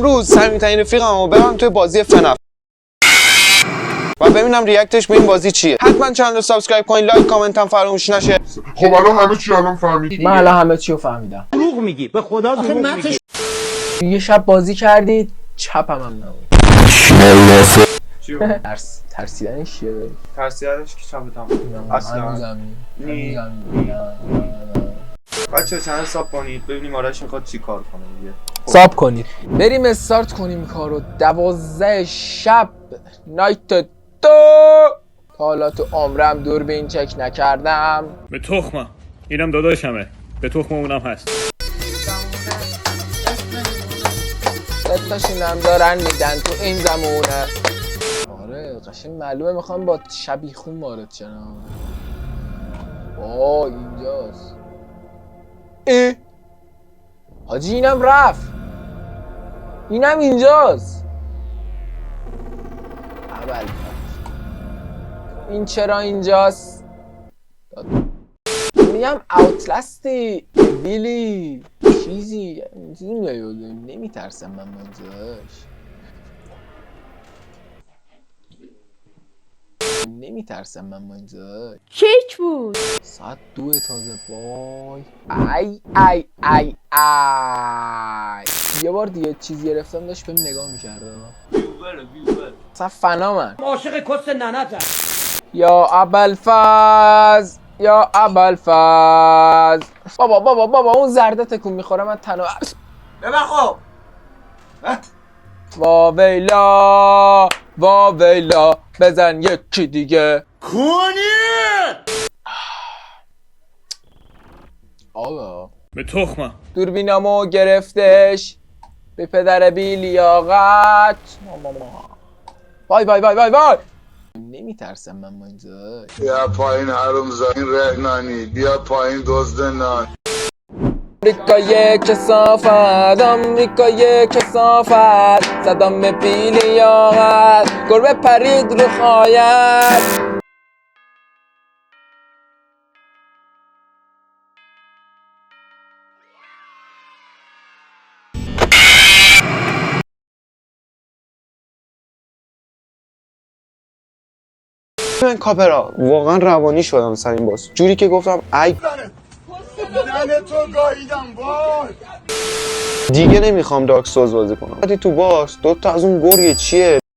امروز صمیمی‌ترین رفیقمو برم توی بازی فنف و ببینم ریاکتش به این بازی چیه. حتما چنل رو سابسکرایب کنید، لایک کامنت هم فراموش نشه. خب الان همه چی الان فهمیدی. من الان همه چی رو فهمیدم. دروغ میگی، به خدا دروغ میگی. یه شب بازی کردید چپم هم نبود. ترسیدنش چیه؟ ترسیدنش که چپتم اصلا بچه چنل ساب کنید ببینیم آرش میخواد چی کار کنه دیگه. ساب کنید بریم استارت کنیم کارو. 12 شب نایت 2. تا حالا تو عمرم دوربین چک نکردم. به تخمم اینم داداشمه، به تخم اونم هست. ستاشونم دارن میدن تو این زمونه. آره قشنگ معلومه میخوام با شبیخون وارد شم. اینجاست. حاجی اینم رفت. اینم اینجاست. اول این چرا اینجاست؟ میگم اوتلستی ویلی چیزی نمیترسم من منزاش. نمیترسم من منزاش. کیک بود. ساعت 2 تازه. وای ای ای ای ای. یه بار دیگه چیزی گرفتم داشت بهم نگاه میکرده. بیوبر اصلا فنا من عاشق کس ننتم. یا ابوالفضل یا ابوالفضل. بابا اون زرده تکون میخوره من تنها. ببر خب. واویلا بزن یکی دیگه. آقا به تخمم دوربینامو گرفتش به پدر بی لیاقت. وای نمیترسم من منزاش. بیا پایین حرومزاده رهنانی، بیا پایین دزد نان. آمریکای کثافت صدام بی لیاقت گربه پرید رو خایت. من کاپرا واقعا روانی شدم سر این باز. جوری که گفتم ای تو گاییدم وای. دیگه نمیخوام دارک سوز بازی کنم. وقتی تو باز 2 تا از اون گرگ چیه